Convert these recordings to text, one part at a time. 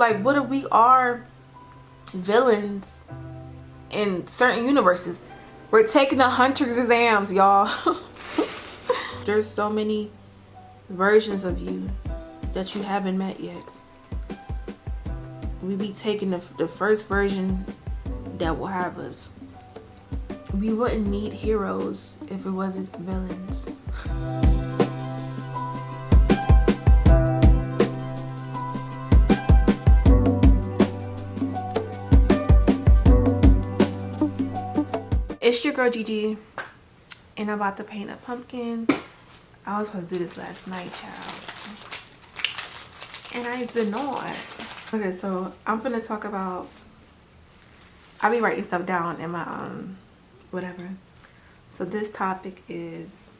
Like, what if we are villains in certain universes? We're taking the hunter's exams, y'all. There's so many versions of you that you haven't met yet. We be taking the first version that will have us. We wouldn't need heroes if it wasn't villains. It's your girl Gigi, and I'm about to paint a pumpkin. I was supposed to do this last night, child, and I did not. Okay, so I'm gonna talk about, I'll be writing stuff down in my whatever. So this topic is,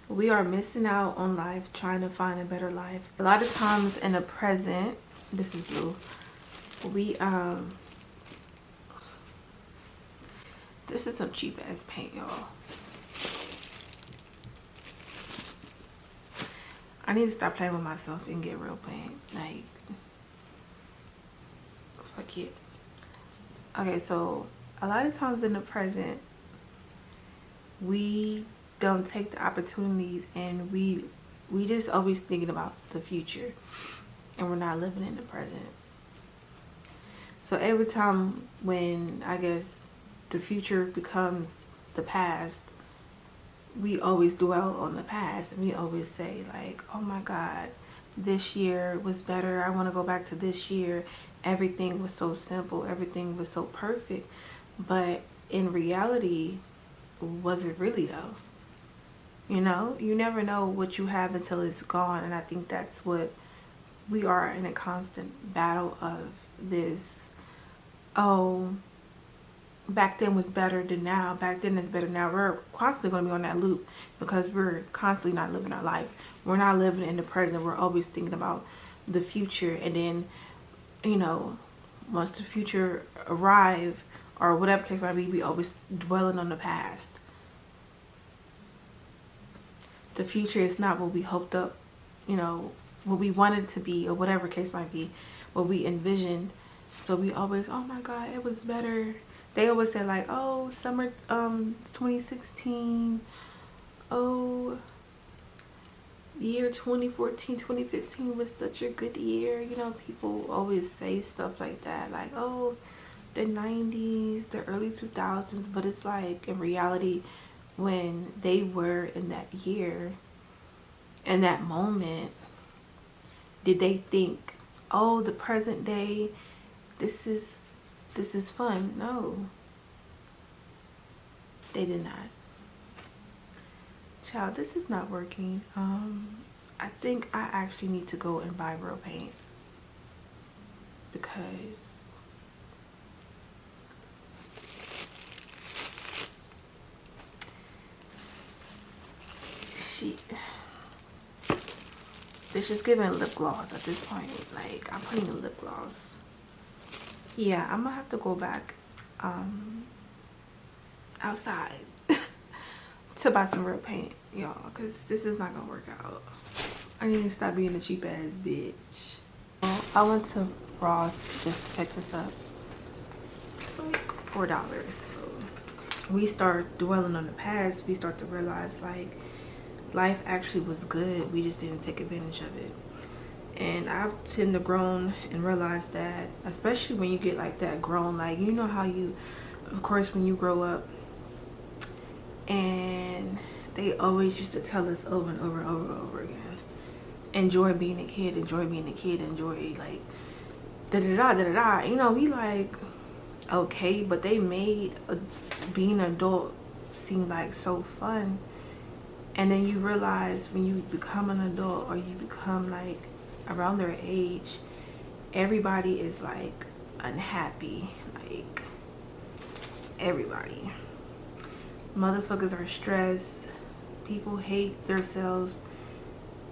we are missing out on life trying to find a better life. A lot of times in the present, this is blue, we this is some cheap ass paint, y'all. I need to stop playing with myself and get real paint. Like, fuck it. Okay, so a lot of times in the present, we don't take the opportunities, and we just always thinking about the future, and we're not living in the present. So every time when, I guess, the future becomes the past, we always dwell on the past, and we always say like, oh my god, this year was better, I want to go back to this year, everything was so simple, everything was so perfect. But in reality, was it really though? You know, you never know what you have until it's gone. And I think that's what we are in, a constant battle of this, oh, back then was better than now, back then is better now. We're constantly going to be on that loop because we're constantly not living our life. We're not living in the present. We're always thinking about the future, and then, you know, once the future arrive or whatever case might be, we always dwelling on the past. The future is not what we hoped up, you know, what we wanted to be, or whatever case might be, what we envisioned. So we always, oh my god, it was better. They always say like, oh, summer 2016, oh, year 2014, 2015 was such a good year. You know, people always say stuff like that, like, oh, the 90s, the early 2000s. But it's like, in reality, when they were in that year, in that moment, did they think, oh, the present day, this is fun? No, they did not. Child, this is not working. I think I actually need to go and buy real paint, because it's just giving lip gloss at this point. Like, I'm putting a lip gloss. Yeah, I'm gonna have to go back outside to buy some real paint, y'all, because this is not gonna work out. I need to stop being a cheap ass bitch. I went to Ross just to pick this up. It's like $4. So we start dwelling on the past, we start to realize like life actually was good, we just didn't take advantage of it. And I tend to grown and realize that, especially when you get like that grown, like, you know how you, of course, when you grow up, and they always used to tell us over and over and over and over again, enjoy being a kid, enjoy being a kid, enjoy like da-da-da, you know, we like, okay, but they made being an adult seem like so fun. And then you realize when you become an adult, or you become like around their age, everybody is like unhappy. Like, everybody, motherfuckers are stressed, people hate themselves,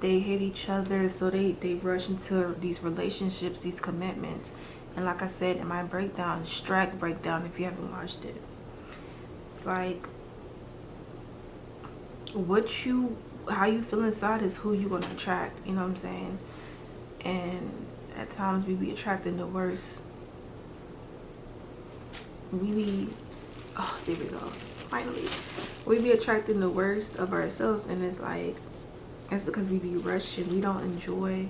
they hate each other, so they rush into these relationships, these commitments. And like I said in my breakdown, Shrek breakdown, if you haven't watched it, it's like, how you feel inside is who you're gonna attract, you know what I'm saying? And at times we be attracting the worst. Oh, there we go. Finally. We be attracting the worst of ourselves, and it's like, it's because we be rushing. We don't enjoy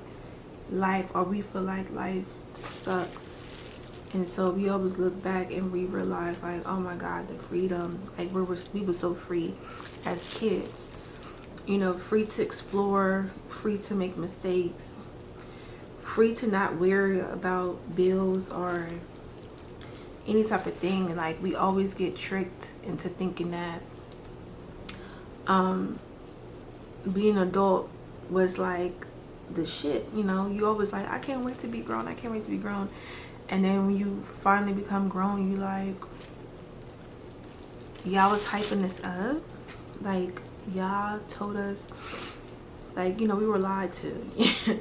life, or we feel like life sucks. And so we always look back and we realize, like, oh my God, the freedom. Like, we were so free as kids. You know, free to explore, free to make mistakes, free to not worry about bills or any type of thing. Like, we always get tricked into thinking that being an adult was like the shit. You know, you always like, I can't wait to be grown, I can't wait to be grown. And then when you finally become grown, you like, y'all was hyping this up, like, y'all told us, like, you know, we were lied to.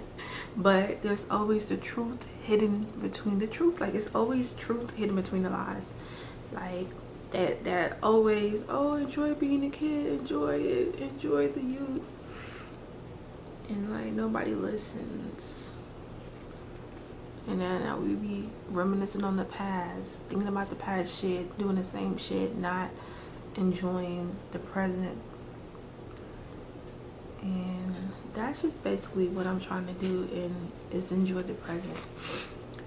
But there's always the truth hidden between the truth. Like, it's always truth hidden between the lies. Like, that always, oh, enjoy being a kid, enjoy it, enjoy the youth. And like, nobody listens. And then we be reminiscing on the past, thinking about the past shit, doing the same shit, not enjoying the present. And that's just basically what I'm trying to do, and is enjoy the present.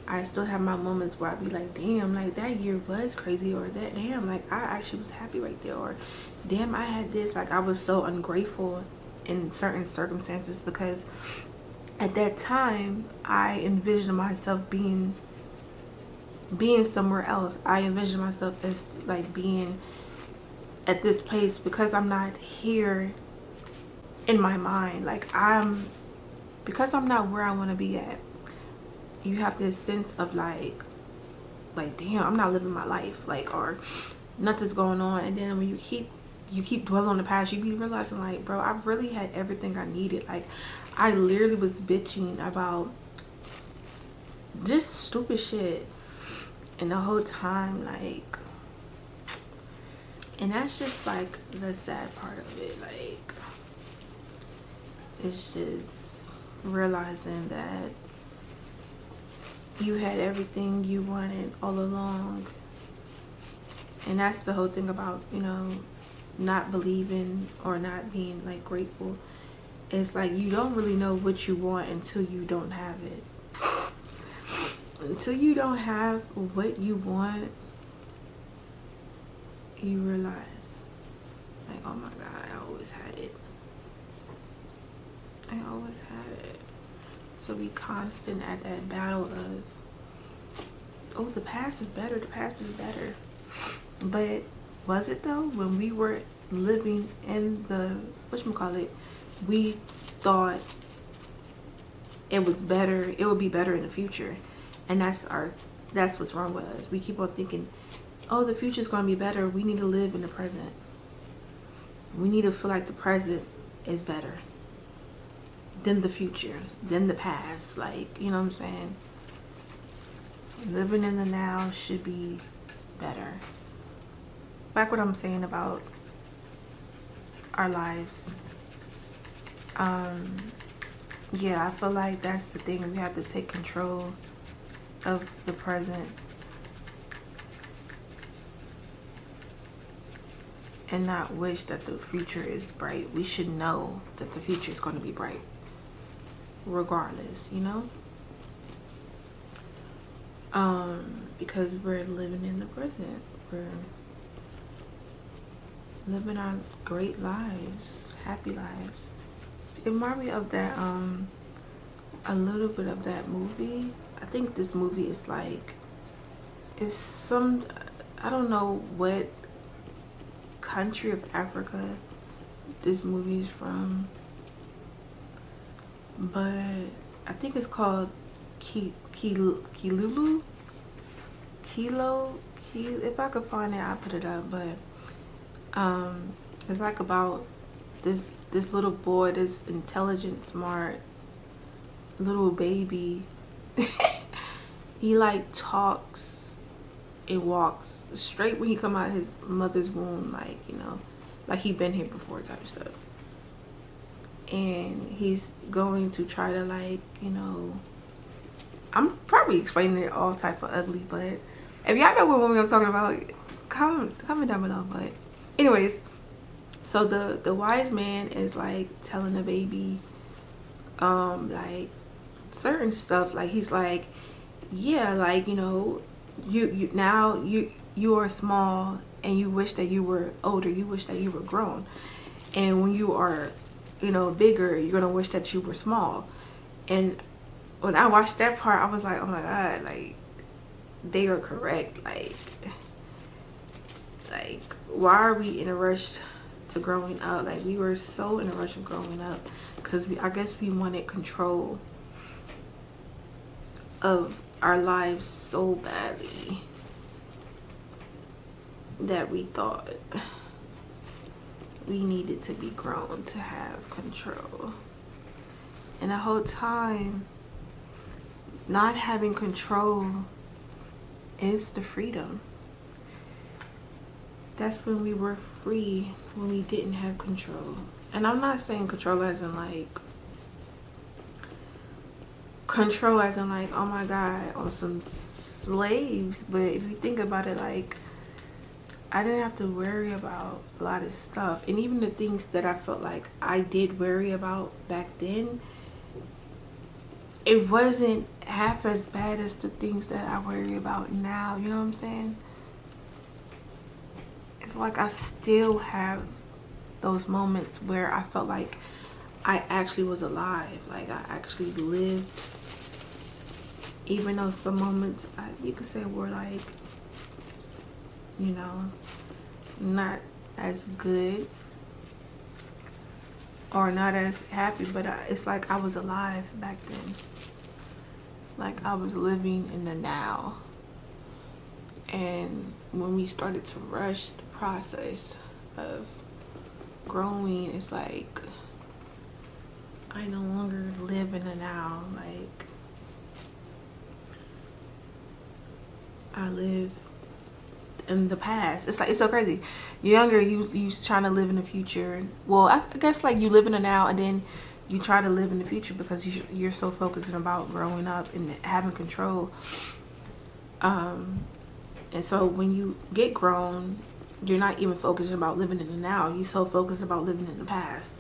I still have my moments where I be like, damn, like that year was crazy, or that, damn, like I actually was happy right there, or damn, I had this. Like, I was so ungrateful in certain circumstances because at that time I envisioned myself being somewhere else. I envisioned myself as like being at this place because I'm not here in my mind. Like, because I'm not where I want to be at. You have this sense of like damn, I'm not living my life, like, or nothing's going on. And then when you keep dwelling on the past, you be realizing like, bro, I really had everything I needed. Like, I literally was bitching about just stupid shit, and the whole time, like, and that's just like the sad part of it. Like, it's just realizing that you had everything you wanted all along. And that's the whole thing about, you know, not believing or not being like grateful. It's like, you don't really know what you want until you don't have it. Until you don't have what you want, you realize, like, oh my God, I always had it. I always had it. So be constant at that battle of, oh, the past is better, the past is better. But was it though? When we were living in the, whatchamacallit, we thought it was better, it would be better in the future. And that's what's wrong with us. We keep on thinking, oh, the future's gonna be better. We need to live in the present. We need to feel like the present is better than the future, than the past. Like, you know what I'm saying? Living in the now should be better. Back what I'm saying about our lives. Yeah, I feel like that's the thing. We have to take control of the present and not wish that the future is bright. We should know that the future is going to be bright regardless, you know? Because we're living in the present. We're living our great lives, happy lives. It reminded me of that, a little bit of that movie. I think this movie is like, it's some, I don't know what country of Africa this movie is from, but I think it's called Kilulu. If I could find it, I'll put it up. But it's like about this little boy, this intelligent, smart little baby. He like talks and walks straight when he come out of his mother's womb, like, you know, like he been here before type of stuff. And he's going to try to, like, you know, I'm probably explaining it all type of ugly, but if y'all know what movie I'm talking about, comment down below. But anyways, so the wise man is like telling the baby like certain stuff. Like he's like, yeah, like, you know, you now you are small and you wish that you were older, you wish that you were grown, and when you are, you know, bigger, you're gonna wish that you were small. And when I watched that part, I was like, oh my god, like they are correct. Like why are we in a rush to growing up? Like we were so in a rush of growing up because I guess we wanted control of our lives so badly that we thought we needed to be grown to have control. And the whole time, not having control is the freedom. That's when we were free, when we didn't have control. And I'm not saying control as in like oh my god, on some slaves. But if you think about it, like I didn't have to worry about a lot of stuff. And even the things that I felt like I did worry about back then, it wasn't half as bad as the things that I worry about now. You know what I'm saying? It's like I still have those moments where I felt like I actually was alive. Like I actually lived. Even though some moments you could say were like, you know, not as good or not as happy, but it's like I was alive back then. Like I was living in the now. And when we started to rush the process of growing, it's like I no longer live in the now. Like I live in the past. It's like, it's so crazy. You're younger, you trying to live in the future. Well, I guess like you live in the now and then you try to live in the future because you're so focused about growing up and having control. And so when you get grown, you're not even focusing about living in the now. You're so focused about living in the past.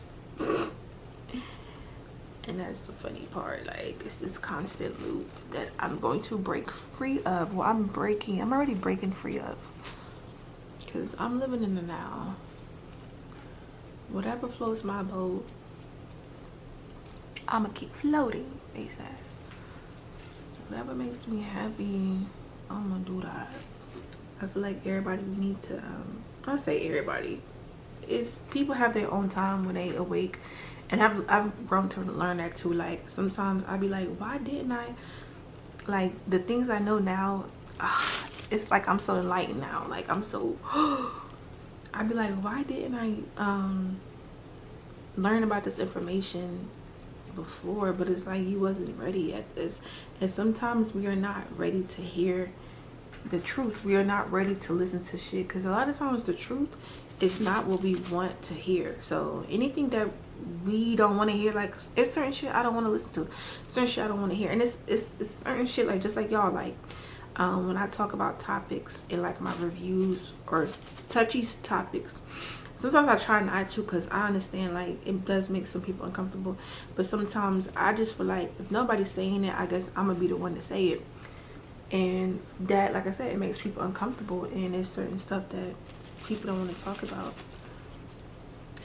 And that's the funny part. Like it's this constant loop that I'm going to break free of. Well, I'm already breaking free of, because I'm living in the now. Whatever floats my boat, I'ma keep floating, face ass. Whatever makes me happy, I'm gonna do that. I feel like everybody, we need to not say everybody, it's people have their own time when they awake. And I've grown to learn that too. Like sometimes I be like, why didn't I, like the things I know now, it's like I'm so enlightened now. Like I'm so I'd be like, why didn't I learn about this information before? But it's like you wasn't ready at this. And sometimes we are not ready to hear the truth. We are not ready to listen to shit, because a lot of times the truth is not what we want to hear. So anything that we don't want to hear, like it's certain shit I don't want to listen to, certain shit I don't want to hear. And it's certain shit, like just like y'all, like when I talk about topics in like my reviews or touchy topics, sometimes I try not to, because I understand like it does make some people uncomfortable. But sometimes I just feel like if nobody's saying it, I guess I'm gonna be the one to say it. And that, like I said, it makes people uncomfortable, and there's certain stuff that people don't want to talk about.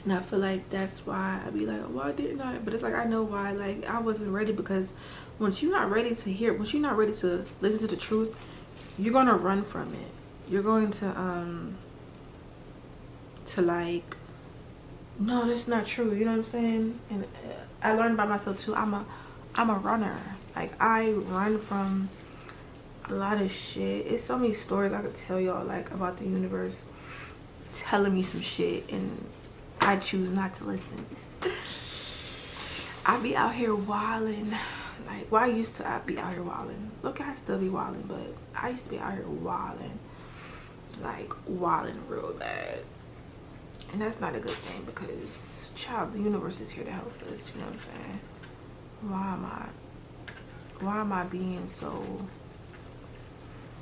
And I feel like that's why I be like, why didn't I? But it's like I know why. Like I wasn't ready, because once you're not ready to hear, once you're not ready to listen to the truth, you're gonna run from it. You're going to like, no, that's not true. You know what I'm saying? And I learned by myself too. I'm a runner. Like I run from a lot of shit. It's so many stories I could tell y'all, like about the universe telling me some shit, and I choose not to listen. I be out here wilding. Like, well, I used to be out here wilding. Look, I still be wilding, but I used to be out here wilding. Like, wilding real bad. And that's not a good thing, because, child, the universe is here to help us. You know what I'm saying? Why am I why am I being so,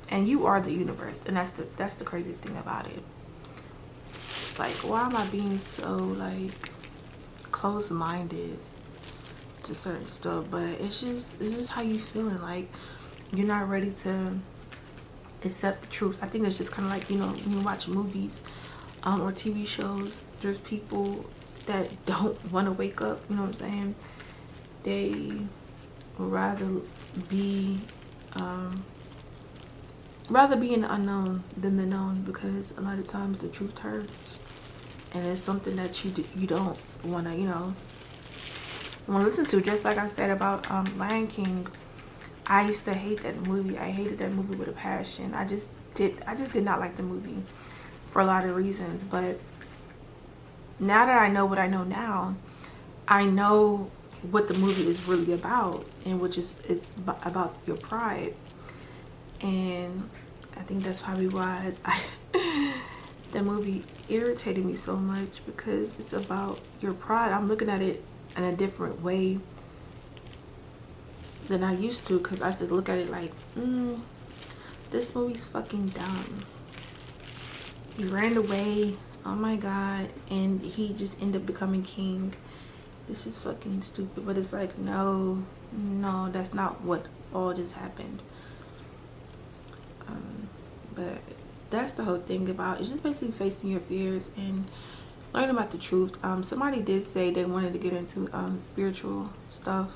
and you are the universe, and that's the crazy thing about it. It's like, why am I being so like close-minded to certain stuff? But it's just how you feeling, like you're not ready to accept the truth. I think it's just kind of like, you know, when you watch movies or TV shows, there's people that don't want to wake up, you know what I'm saying? They would rather be in the unknown than the known, because a lot of times the truth hurts, and it's something that you don't want to, you know, want to listen to. Just like I said about Lion King, I used to hate that movie. I hated that movie with a passion. I just did not like the movie for a lot of reasons. But now that I know what I know now, I know what the movie is really about, and which is it's about your pride. And I think that's probably why that movie irritated me so much, because it's about your pride. I'm looking at it in a different way than I used to, because I used to look at it like, this movie's fucking dumb. He ran away, oh my god, and he just ended up becoming king. This is fucking stupid. But it's like, no, that's not what all just happened. But that's the whole thing about it's just basically facing your fears and learning about the truth. Somebody did say they wanted to get into spiritual stuff,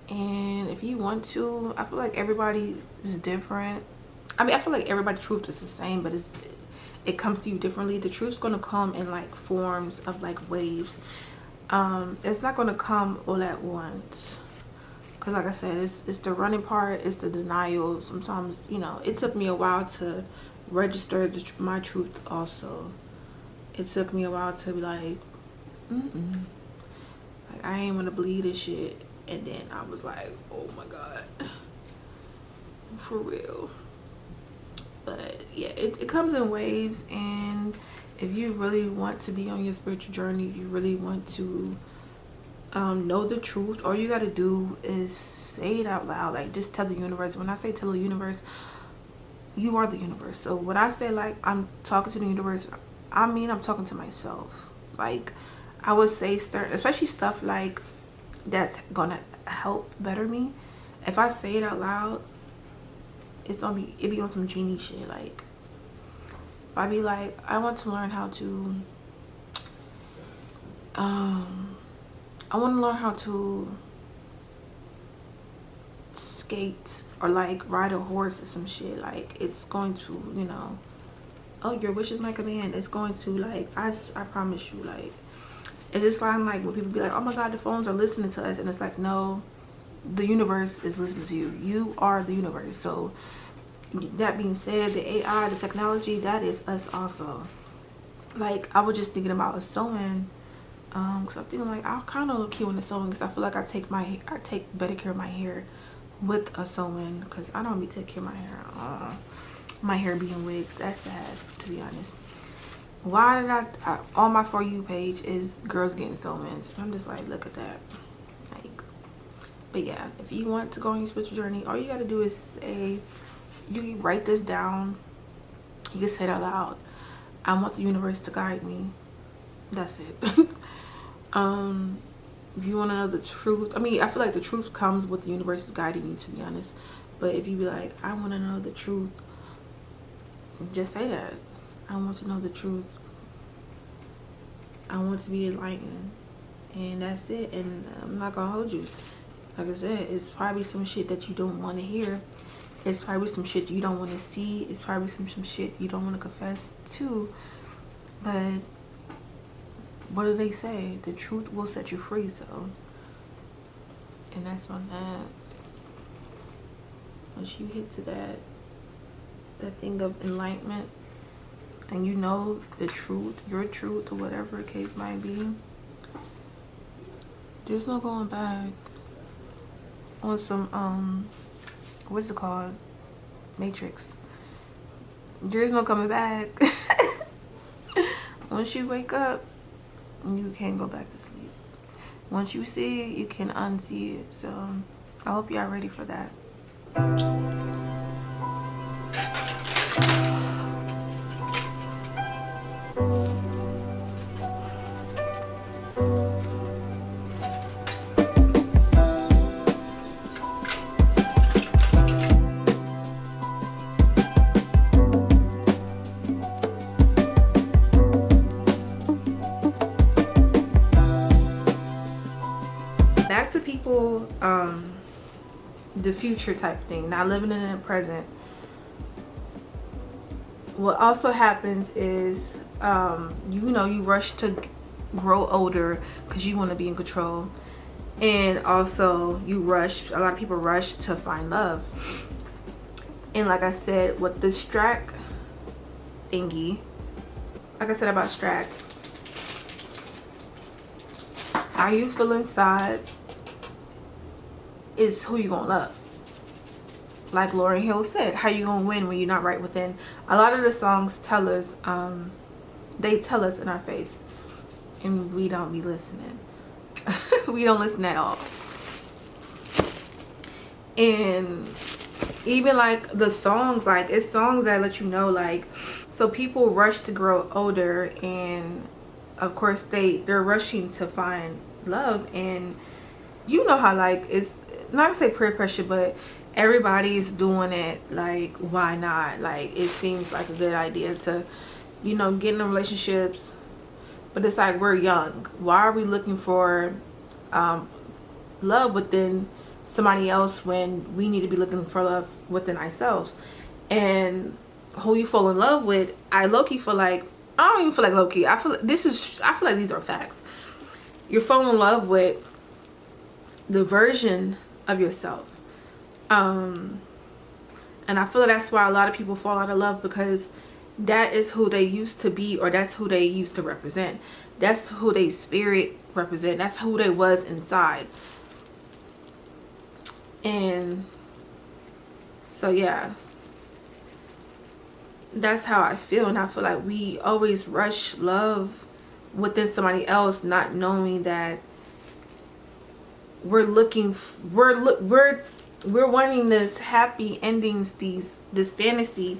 and if you want to, I feel like everybody is different. I mean, I feel like everybody's truth is the same, but it comes to you differently. The truth's gonna come in like forms of like waves. It's not gonna come all at once, because like I said, it's the running part, it's the denial. Sometimes, you know, it took me a while to register my truth also. It took me a while to be like, like I ain't want to believe this shit. And then I was like, oh my god, for real. But yeah, it comes in waves. And if you really want to be on your spiritual journey, if you really want to know the truth, all you got to do is say it out loud. Like, just tell the universe. When I say tell the universe, you are the universe. So when I say like I'm talking to the universe, I mean I'm talking to myself. Like, I would say certain, especially stuff like that's gonna help better me. If I say it out loud, it be on some genie shit. Like, I be like, I want to learn how to skate, or like ride a horse or some shit. Like, it's going to, you know, oh, your wish is my command. It's going to, like, I promise you. Like, it's just like when people be like, oh my god, the phones are listening to us, and it's like, no, the universe is listening to you. You are the universe. So that being said, the AI, the technology, that is us also. Like, I was just thinking about a sewing, because I'm thinking like I'll kind of look cute in the sewing, because I feel like I take better care of my hair with a sewing, because I don't be taking care of my hair. My hair being wigs, that's sad, to be honest. Why did I on my For You page is girls getting sewings? I'm just like, look at that. Like, but yeah, if you want to go on your spiritual journey, all you gotta do is say, you can write this down, you can say it out loud. I want the universe to guide me. That's it. If you want to know the truth, I mean, I feel like the truth comes with the universe is guiding you, to be honest. But if you be like, I want to know the truth, just say that. I want to know the truth. I want to be enlightened. And that's it. And I'm not gonna hold you. Like I said, it's probably some shit that you don't want to hear. It's probably some shit you don't want to see. It's probably some shit you don't want to confess to. But what do they say? The truth will set you free. So, and that's on that. Once you hit to that thing of enlightenment, and you know the truth, your truth, or whatever the case might be, there's no going back. On some what's it called, Matrix, there's no coming back. Once you wake up, you can't go back to sleep. Once you see it, you can unsee it. So I hope y'all ready for that. Back to people, the future type thing, not living in the present. What also happens is, you rush to grow older because you want to be in control, and also a lot of people rush to find love. And like I said, with the Strack thingy, like I said about Strack, how you feel inside is who you gonna love. Like Lauryn Hill said, how you gonna win when you're not right within? A lot of the songs tell us, they tell us in our face, and we don't be listening. We don't listen at all. And even like the songs, like it's songs that let you know, like, so people rush to grow older, and of course they're rushing to find love. And you know how, like, it's not to say peer pressure, but everybody's doing it. Like, why not? Like, it seems like a good idea to, get in relationships, but it's like, we're young. Why are we looking for love within somebody else when we need to be looking for love within ourselves? And who you fall in love with, I low-key feel like, I don't even feel like low-key, I feel like these are facts. You're falling in love with the version of yourself. And I feel like that's why a lot of people fall out of love, because that is who they used to be, or that's who they used to represent. That's who they spirit represent. That's who they was inside. And so yeah, that's how I feel. And I feel like we always rush love within somebody else, not knowing that we're wanting this happy endings, this fantasy,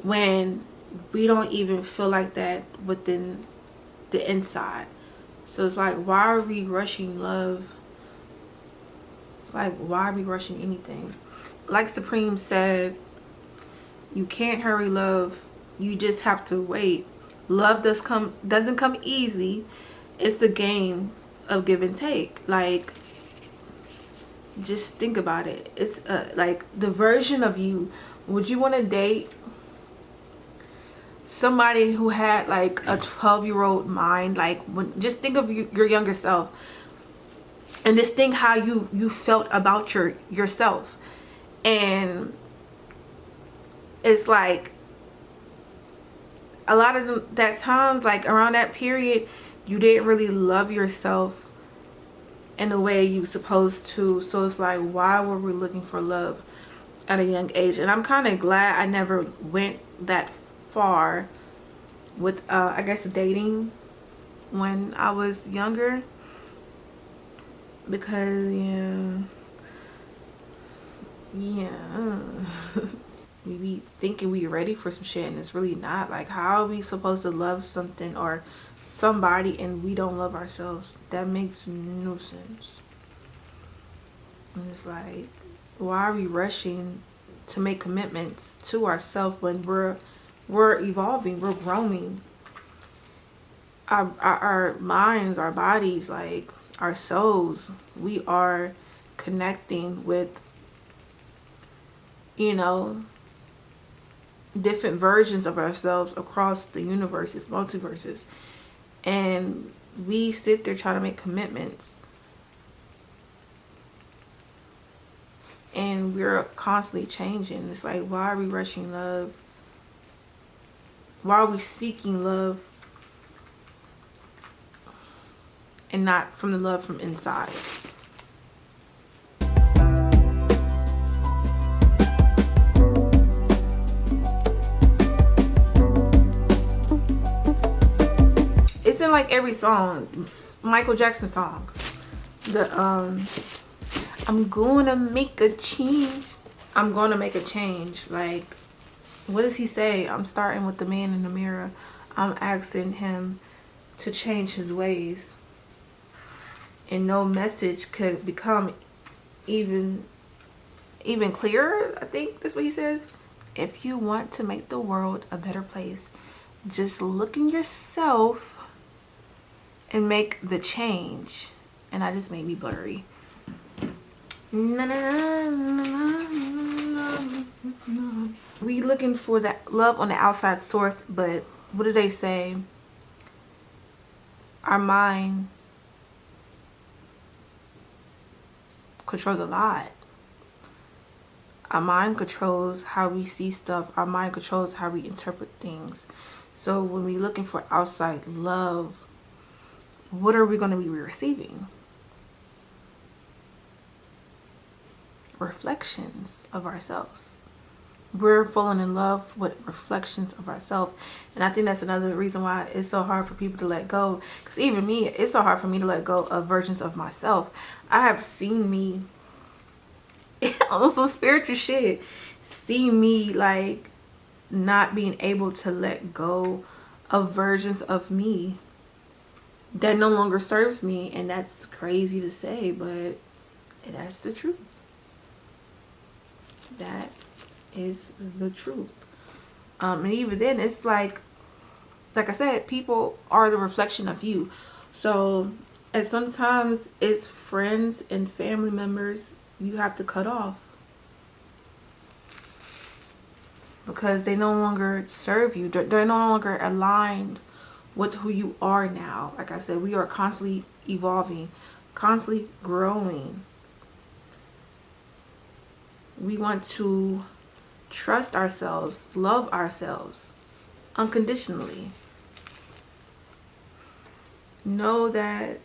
when we don't even feel like that within the inside. So it's like, why are we rushing love? Like, why are we rushing anything? Like Supreme said, you can't hurry love, you just have to wait. Love doesn't come easy. It's a game of give and take. Like, just think about it. It's like the version of you. Would you want to date somebody who had like a 12-year-old mind? Like, just think of your younger self, and just think how you felt about yourself. And it's like, a lot of that times, like around that period, you didn't really love yourself in the way you supposed to. So it's like, why were we looking for love at a young age? And I'm kind of glad I never went that far with I guess dating when I was younger, because we be thinking we ready for some shit, and it's really not. Like, how are we supposed to love something or somebody and we don't love ourselves? That makes no sense. And it's like, why are we rushing to make commitments to ourselves when we're evolving, we're growing? Our minds, our bodies, like our souls, we are connecting with, different versions of ourselves across the universes, multiverses. And we sit there trying to make commitments, and we're constantly changing. It's like, why are we rushing love? Why are we seeking love and not from the love from inside? It's in like every song. Michael Jackson song. I'm gonna make a change. I'm gonna make a change. Like, what does he say? I'm starting with the man in the mirror. I'm asking him to change his ways. And no message could become even clearer. I think that's what he says. If you want to make the world a better place, just look in yourself and make the change. And I just made me blurry. We looking for that love on the outside source, but what do they say? Our mind controls a lot. Our mind controls how we see stuff. Our mind controls how we interpret things. So when we're looking for outside love, what are we going to be receiving? Reflections of ourselves. We're falling in love with reflections of ourselves. And I think that's another reason why it's so hard for people to let go. Because even me, it's so hard for me to let go of versions of myself. I have seen me on some spiritual shit, see me like not being able to let go of versions of me that no longer serves me. And that's crazy to say, but that's the truth. That is the truth. And even then, it's like I said, people are the reflection of you. So, and sometimes it's friends and family members you have to cut off because they no longer serve you. They're no longer aligned with who you are now. Like I said, we are constantly evolving, constantly growing. We want to trust ourselves, love ourselves unconditionally. Know that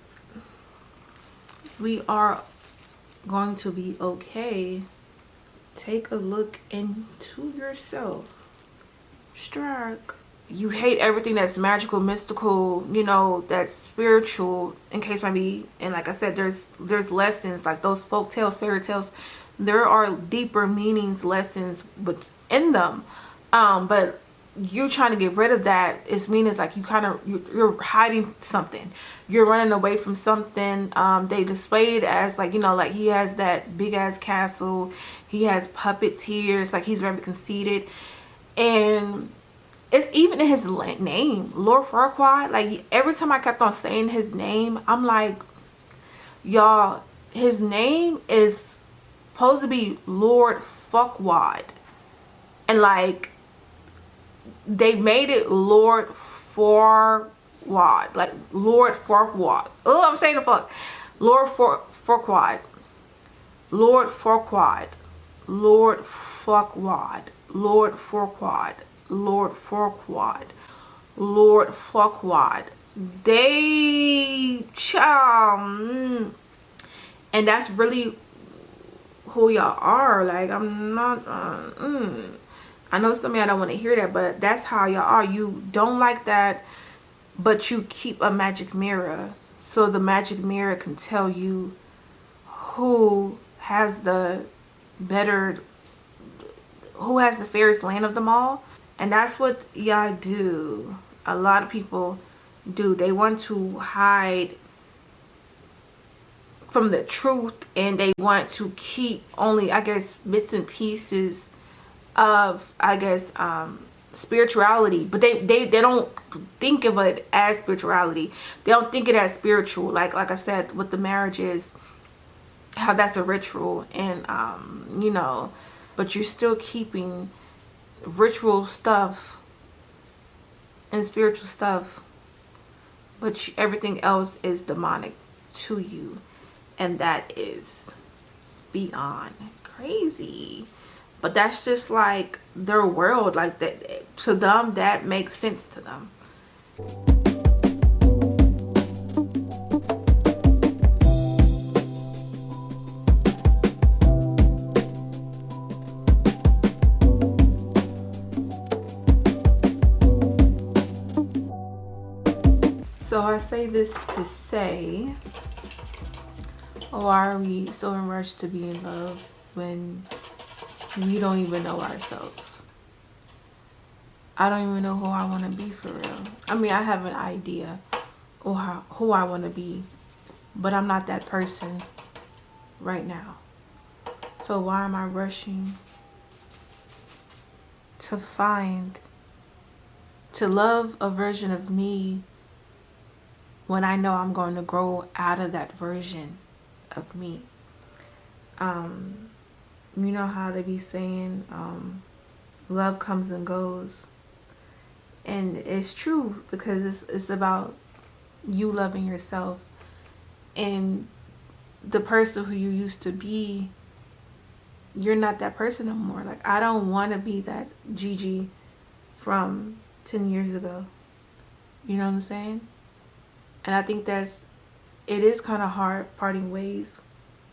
we are going to be okay. Take a look into yourself. Strike. You hate everything that's magical, mystical, you know, that's spiritual, in case maybe. And like I said, there's lessons like those folk tales, fairy tales. There are deeper meanings, lessons within them. But you trying to get rid of that, it's means like you're hiding something. You're running away from something. They display it as like, you know, like he has that big ass castle. He has puppeteers. Like he's very conceited. And it's even in his name, Lord Farquaad. Like every time I kept on saying his name, I'm like, y'all, his name is supposed to be Lord Farquaad. And like, they made it Lord Farquaad, like Lord Farquaad. Oh, I'm saying the fuck. Lord Farquaad. Lord Farquaad. Lord Farquaad. Lord Farquaad. Lord Farquaad. Lord Farquaad. They and that's really who y'all are. Like, I'm not I know some of y'all don't want to hear that, but that's how y'all are. You don't like that, but you keep a magic mirror, so the magic mirror can tell you who has the fairest land of them all. And that's what y'all do. A lot of people do. They want to hide from the truth, and they want to keep only, I guess, bits and pieces of, I guess, spirituality. But they don't think of it as spirituality. They don't think it as spiritual. Like I said, with the marriages, how that's a ritual, and you know, but you're still keeping ritual stuff and spiritual stuff, but everything else is demonic to you, and that is beyond crazy. But that's just like their world. Like that, to them, that makes sense to them. So I say this to say, Or why are we so in rush to be in love when we don't even know ourselves? I don't even know who I want to be for real. I mean, I have an idea of who I want to be, but I'm not that person right now. So why am I rushing to love a version of me when I know I'm going to grow out of that version of me? You know how they be saying, love comes and goes. And it's true, because it's about you loving yourself. And the person who you used to be, you're not that person no more. Like, I don't want to be that Gigi from 10 years ago. You know what I'm saying? And I think it is kind of hard parting ways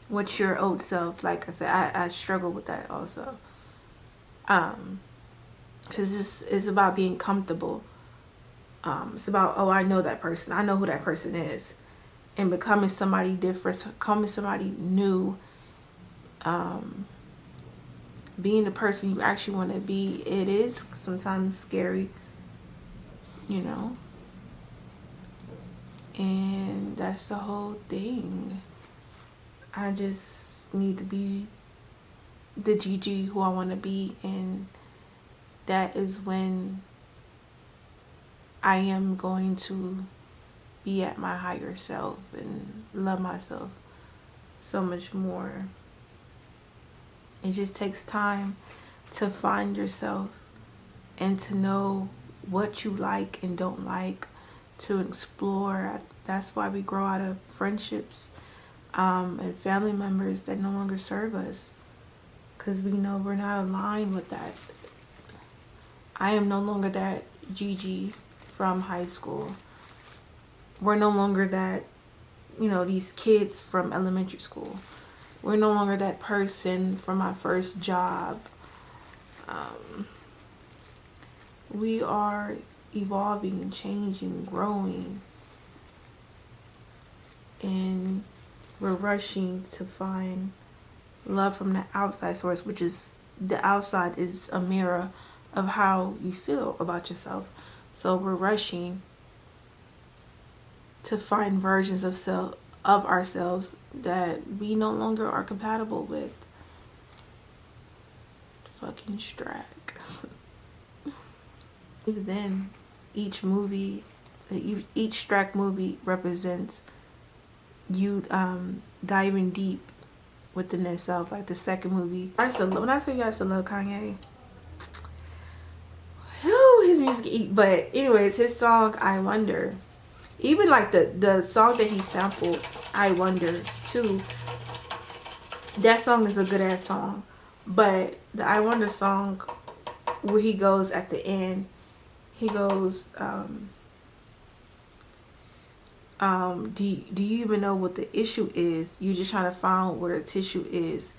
with your old self. Like I said, I struggle with that also. Because it's about being comfortable. It's about, oh, I know that person. I know who that person is. And becoming somebody different, becoming somebody new. Being the person you actually want to be, it is sometimes scary, you know. And that's the whole thing. I just need to be the Gigi who I want to be, and that is when I am going to be at my higher self and love myself so much more. It just takes time to find yourself and to know what you like and don't like, to explore. That's why we grow out of friendships and family members that no longer serve us, because we know we're not aligned with that. I am no longer that Gigi from high school. We're no longer that, these kids from elementary school. We're no longer that person from my first job. We are evolving and changing, growing. And we're rushing to find love from the outside source, which is, the outside is a mirror of how you feel about yourself. So we're rushing to find versions of ourselves that we no longer are compatible with. Fucking Strack. Then each Strack movie represents you diving deep within yourself. Like the second movie, when I say you guys to love Kanye, his music. But anyways, his song I Wonder, even like the song that he sampled, I Wonder too, that song is a good ass song. But the I Wonder song, where he goes at the end, he goes, do you even know what the issue is? You just trying to find where the tissue is.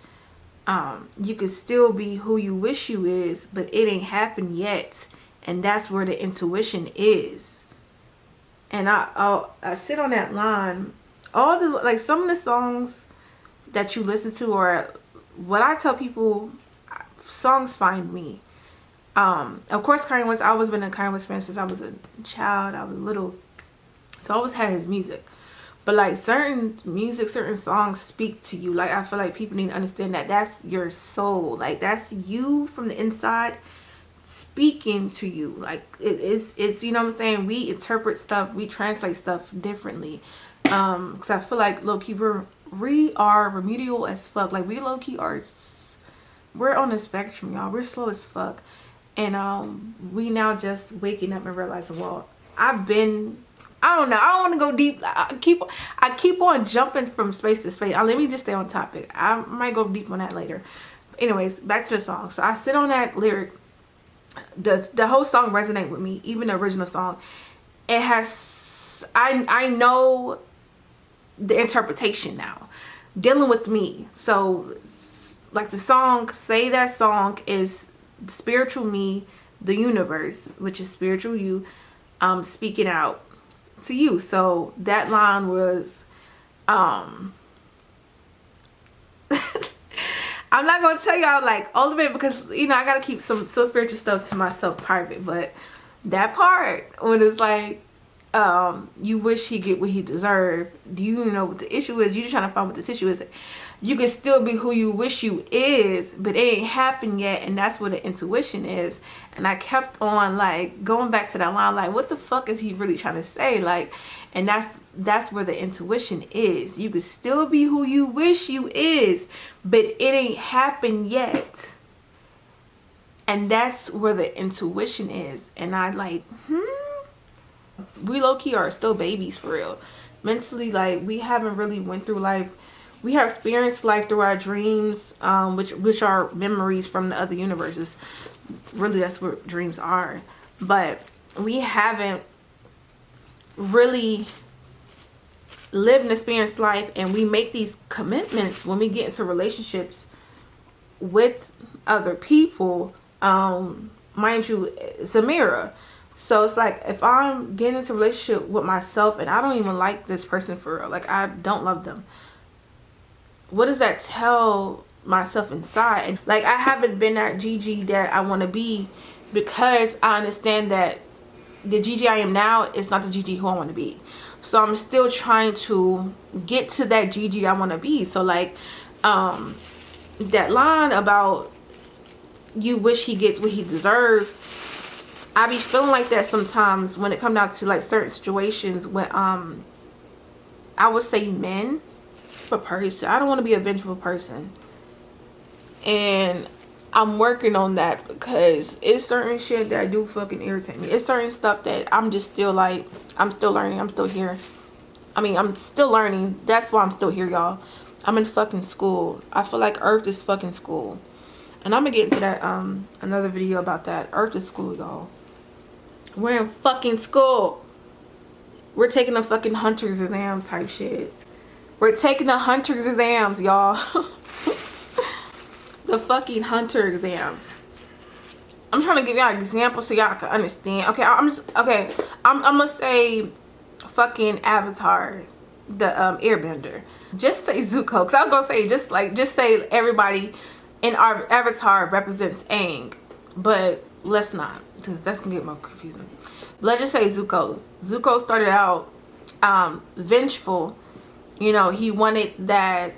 You could still be who you wish you is, but it ain't happened yet. And that's where the intuition is. And I sit on that line. Some of the songs that you listen to, or what I tell people, songs find me. Of course, Kanye West, I always been a Kanye West fan since I was a child. I was little, so I always had his music. But like certain songs speak to you. Like I feel like people need to understand that that's your soul. Like that's you from the inside speaking to you. Like it's you know what I'm saying, we interpret stuff, we translate stuff differently. Because I feel like low-key we are remedial as fuck. Like we low-key we're on the spectrum, y'all. We're slow as fuck. And we now just waking up and realizing, well, I don't know, I don't want to go deep. I keep on jumping from space to space. Let me just stay on topic. I might go deep on that later. Anyways, back to the song. So I sit on that lyric. The whole song resonates with me, even the original song. It has, I know the interpretation now, dealing with me. So like the song, say that song is spiritual me, the universe, which is spiritual you, speaking out to you. So that line was I'm not gonna tell y'all like all of it because you know I gotta keep some spiritual stuff to myself private. But that part when it's like, you wish he get what he deserved. Do you know what the issue is? You just trying to find what the issue is. You can still be who you wish you is, but it ain't happened yet, and that's what the intuition is. And I kept on like going back to that line, like, what the fuck is he really trying to say? Like, and that's where the intuition is. You can still be who you wish you is, but it ain't happened yet. And that's where the intuition is. And I like, we low-key are still babies for real. Mentally, like, we haven't really went through life. We have experienced life through our dreams, which are memories from the other universes. Really, that's what dreams are. But we haven't really lived and experienced life, and we make these commitments when we get into relationships with other people. Mind you, it's a mirror. So it's like, if I'm getting into a relationship with myself and I don't even like this person for real, like I don't love them, what does that tell myself inside? Like, I haven't been that Gigi that I want to be, because I understand that the Gigi I am now is not the Gigi who I want to be. So I'm still trying to get to that Gigi I want to be. So like, that line about you wish he gets what he deserves, I be feeling like that sometimes when it comes down to like certain situations when I would say men for person. I don't want to be a vengeful person, and I'm working on that because it's certain shit that I do fucking irritate me. It's certain stuff that I'm just still like, I'm still learning. I'm still here. I mean, I'm still learning. That's why I'm still here, y'all. I'm in fucking school. I feel like Earth is fucking school. And I'm gonna get into that another video about that. Earth is school, y'all. We're in fucking school. We're taking a fucking hunter's exam type shit. We're taking the hunter's exams, y'all. The fucking hunter exams. I'm trying to give y'all an example so y'all can understand. Okay, I'm gonna say fucking Avatar, the Airbender. Just say Zuko, cause I was gonna say just say everybody in our Avatar represents Aang, but let's not, because that's gonna get more confusing. Let's just say Zuko. Zuko started out vengeful. You know, he wanted Aang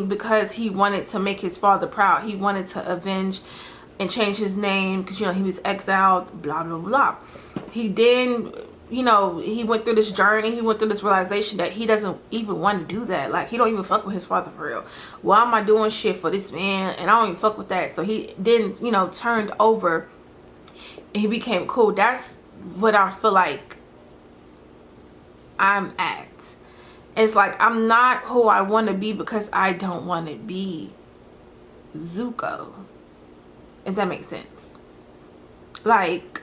because he wanted to make his father proud. He wanted to avenge and change his name because, you know, he was exiled, blah, blah, blah. He then, you know, he went through this journey. He went through this realization that he doesn't even want to do that. Like, he don't even fuck with his father for real. Why am I doing shit for this man? And I don't even fuck with that. So he then, you know, turned over and he became cool. That's what I feel like I'm at. It's like, I'm not who I want to be because I don't want to be Zuko. If that makes sense. Like,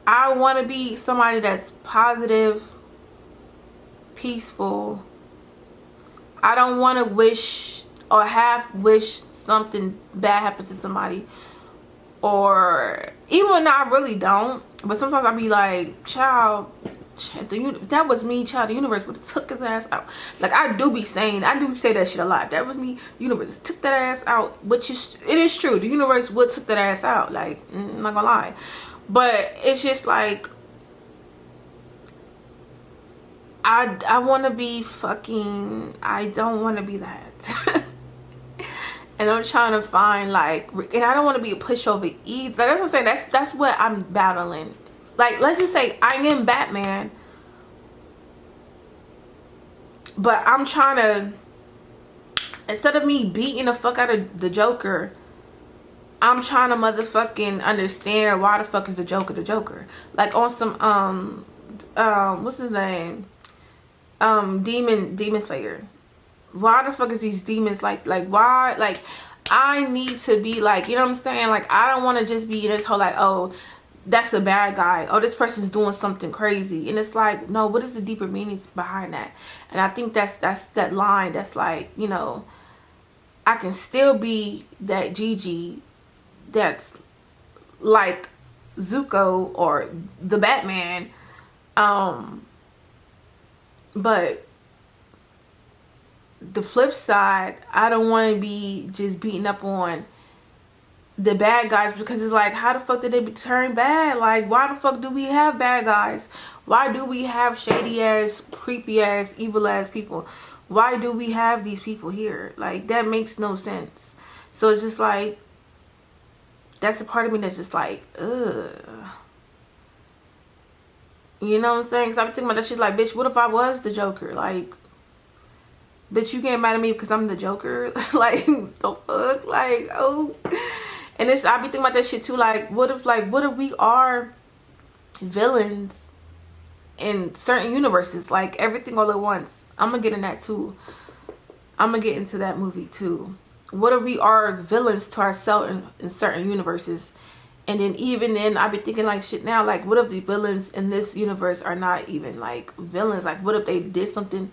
I want to be somebody that's positive, peaceful. I don't want to wish or half wish something bad happens to somebody. Or even when I really don't. But sometimes I'll be like, child, if that was me, child, the universe would have took his ass out. Like, I do say that shit a lot. If that was me, the universe took that ass out. Which is, it is true. The universe would took that ass out. Like, I'm not gonna lie. But it's just like, I want to be fucking, I don't want to be that. And I'm trying to find, like, and I don't want to be a pushover either. That's what I'm saying. That's what I'm battling. Like, let's just say I am Batman, but I'm trying to, instead of me beating the fuck out of the Joker, I'm trying to motherfucking understand why the fuck is the Joker. Like, on some, what's his name? Demon Slayer. Why the fuck is these demons like why? Like, I need to be like, you know what I'm saying? Like, I don't want to just be in this whole like, oh, that's a bad guy. Oh, this person's doing something crazy. And it's like, no, what is the deeper meaning behind that? And I think that's that line that's like, you know, I can still be that Gigi that's like Zuko or the Batman. But the flip side, I don't want to be just beating up on the bad guys, because it's like, how the fuck did they turn bad? Like, why the fuck do we have bad guys? Why do we have shady ass, creepy ass, evil ass people? Why do we have these people here? Like, that makes no sense. So it's just like, that's a part of me that's just like, ugh. You know what I'm saying? Because I'm thinking about that shit like, bitch, what if I was the Joker? Like, bitch, you getting mad at me because I'm the Joker? Like, the fuck? Like, oh. And it's, I be thinking about that shit too. Like, what if we are villains in certain universes? Like, everything all at once. I'm gonna get in that too. I'm gonna get into that movie too. What if we are villains to ourselves in certain universes? And then even then, I be thinking like shit now. Like, what if the villains in this universe are not even like villains? Like, what if they did something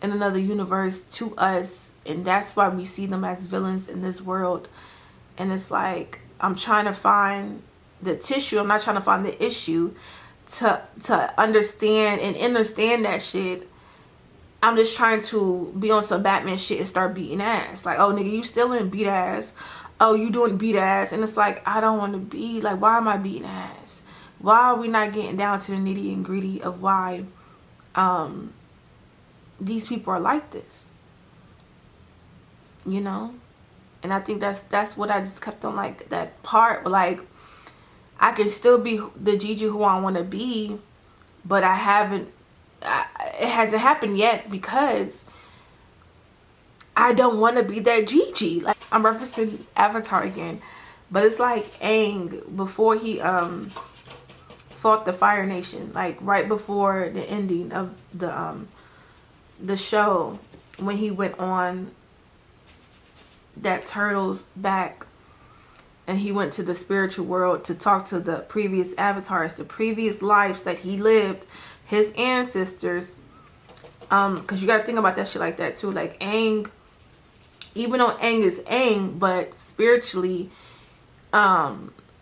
in another universe to us, and that's why we see them as villains in this world? And it's like, I'm trying to find the tissue. I'm not trying to find the issue to understand and understand that shit. I'm just trying to be on some Batman shit and start beating ass. Like, oh, nigga, you still in beat ass. Oh, you doing beat ass. And it's like, I don't want to be. Like, why am I beating ass? Why are we not getting down to the nitty and gritty of why these people are like this? You know? And I think that's what I just kept on, like, that part. But, like, I can still be the Gigi who I want to be, but I haven't, it hasn't happened yet because I don't want to be that Gigi. Like, I'm referencing Avatar again, but it's like Aang before he fought the Fire Nation, like right before the ending of the show, when he went on that turtle's back and he went to the spiritual world to talk to the previous avatars, the previous lives that he lived, his ancestors. Because you got to think about that shit like that too. Like, Aang, even though Aang is Aang, but spiritually,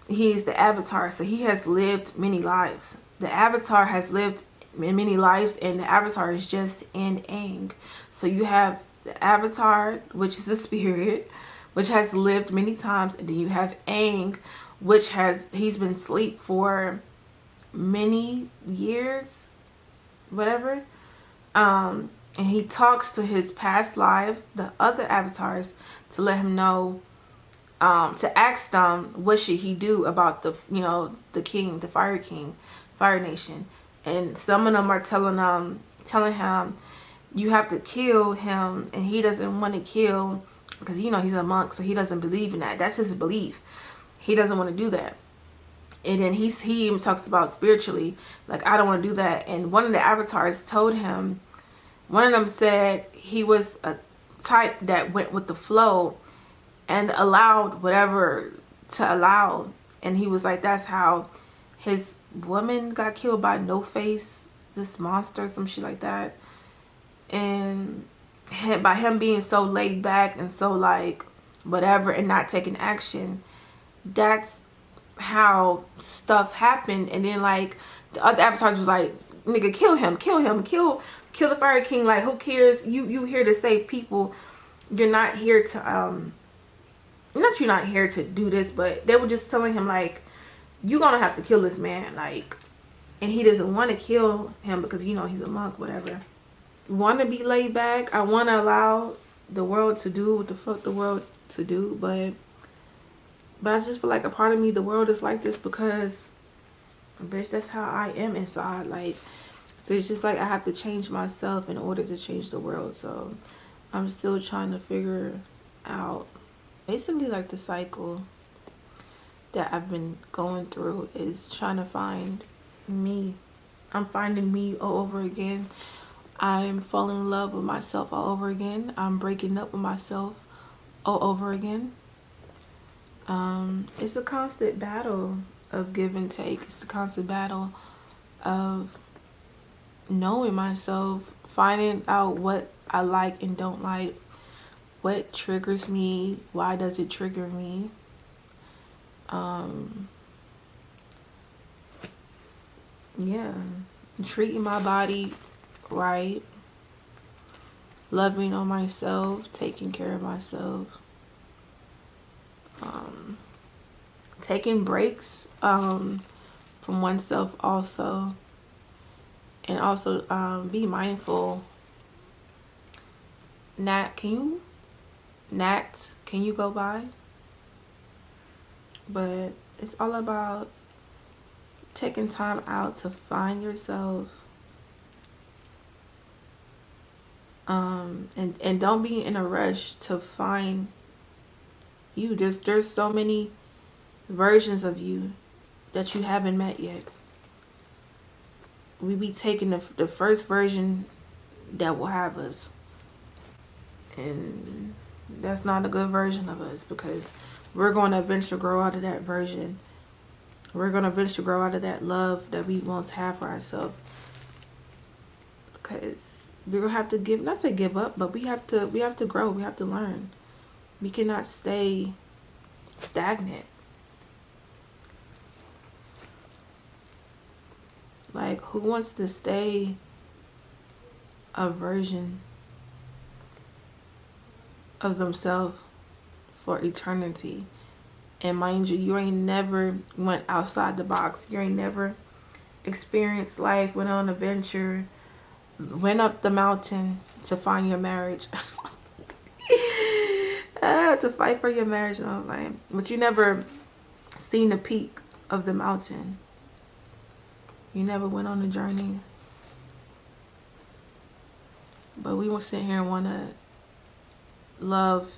he's the avatar. So he has lived many lives. The avatar has lived in many lives, and the avatar is just in Aang. So you have the avatar, which is a spirit, which has lived many times, and then you have Aang, which he's been asleep for many years, whatever. And he talks to his past lives, the other avatars, to let him know, to ask them what should he do about the, you know, the king, the Fire King, Fire Nation. And some of them are telling him, you have to kill him, and he doesn't want to kill because, you know, he's a monk, so he doesn't believe in that. That's his belief. He doesn't want to do that. And then he even talks about spiritually, like, I don't want to do that. And one of the avatars told him, one of them said he was a type that went with the flow and allowed whatever to allow. And he was like, that's how his woman got killed by No Face, this monster, some shit like that. And by him being so laid back and so like whatever and not taking action, that's how stuff happened. And then like the other avatars was like, nigga, kill him, kill the Fire King. Like, who cares? You here to save people. You're not here to you're not here to do this, but they were just telling him like, you're gonna have to kill this man. Like, and he doesn't want to kill him because, you know, he's a monk, whatever. Want to be laid back. I want to allow the world to do what the fuck the world to do, but I just feel like a part of me, the world is like this because, bitch, that's how I am inside. Like, so it's just like I have to change myself in order to change the world. So I'm still trying to figure out, basically, like, the cycle that I've been going through is trying to find me. I'm finding me all over again. I'm falling in love with myself all over again. I'm breaking up with myself all over again. It's a constant battle of give and take. It's the constant battle of knowing myself, finding out what I like and don't like, what triggers me, why does it trigger me. Yeah, treating my body right, loving on myself, taking care of myself, taking breaks from oneself also, and also be mindful. Nat, can you go by? But it's all about taking time out to find yourself, and don't be in a rush to find you. There's so many versions of you that you haven't met yet. We be taking the first version that will have us, and that's not a good version of us, because we're going to eventually grow out of that version. We're going to eventually grow out of that love that we once had for ourselves, because we're going to have to not say give up, but we have to grow. We have to learn. We cannot stay stagnant. Like, who wants to stay a version of themselves for eternity? And mind you ain't never went outside the box. You ain't never experienced life, went on an adventure, went up the mountain to find your marriage. To fight for your marriage and all that. But you never seen the peak of the mountain. You never went on a journey. But we will sit here and want to love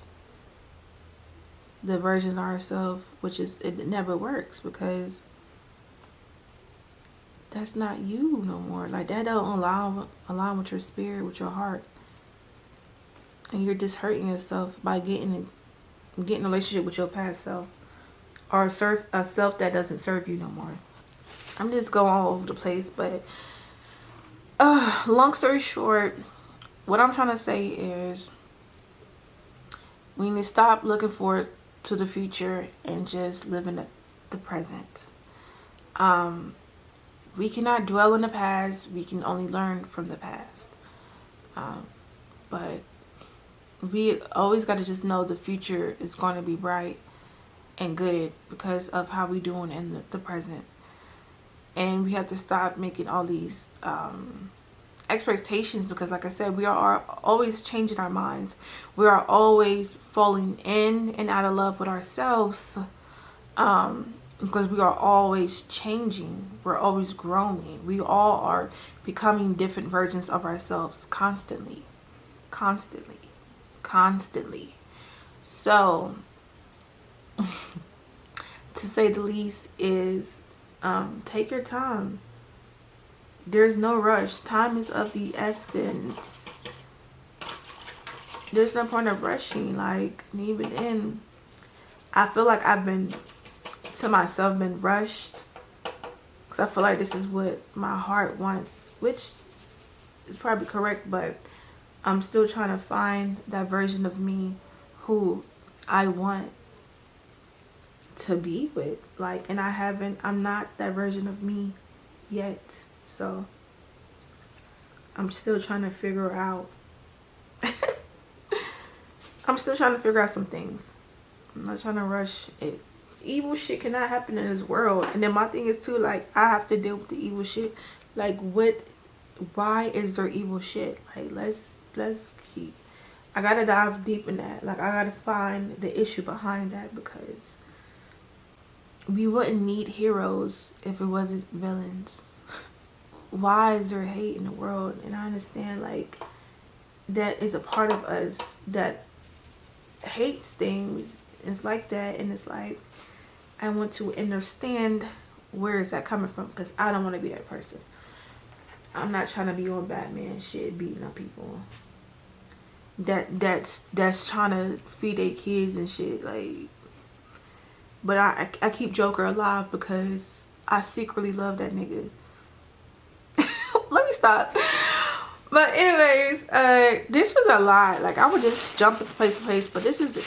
the version of ourselves, which is, it never works, because that's not you no more. Like, that don't align with your spirit, with your heart. And you're just hurting yourself by getting a relationship with your past self, or a self that doesn't serve you no more. I'm just going all over the place, but long story short, what I'm trying to say is we need to stop looking forward to the future and just live in the present. We cannot dwell in the past. We can only learn from the past. But we always got to just know the future is going to be bright and good because of how we doing in the present. And we have to stop making all these expectations, because like I said, we are always changing our minds. We are always falling in and out of love with ourselves, because we are always changing. We're always growing. We all are becoming different versions of ourselves constantly. So to say the least is, take your time. There's no rush. Time is of the essence. There's no point of rushing. Like, even in, I feel like I've been rushed, because I feel like this is what my heart wants, which is probably correct, but I'm still trying to find that version of me who I want to be with. Like, and I'm not that version of me yet. So I'm still trying to figure out some things. I'm not trying to rush it. Evil shit cannot happen in this world. And then my thing is too, like, I have to deal with the evil shit. Like, why is there evil shit? Like, let's keep, I gotta dive deep in that. Like, I gotta find the issue behind that, because we wouldn't need heroes if it wasn't villains. Why is there hate in the world? And I understand, like, that is a part of us that hates things. It's like that, and it's like, I want to understand where is that coming from, because I don't want to be that person. I'm not trying to be on Batman shit, beating up people. That's trying to feed their kids and shit, like. But I keep Joker alive because I secretly love that nigga. Let me stop. But anyways, this was a lot. Like, I would just jump from place to place, but this is it.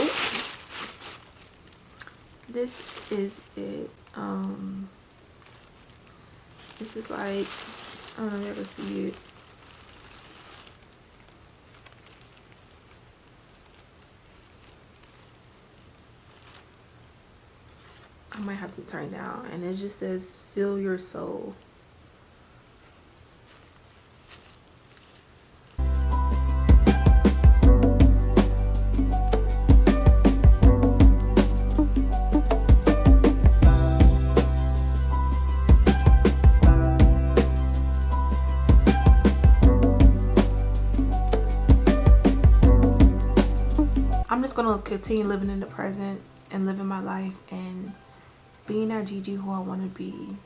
Oops. This is it. This is like, I don't know if y'all can see it. I might have to turn down, and it just says feel your soul. I'm just gonna continue living in the present and living my life and being that Gigi who I want to be.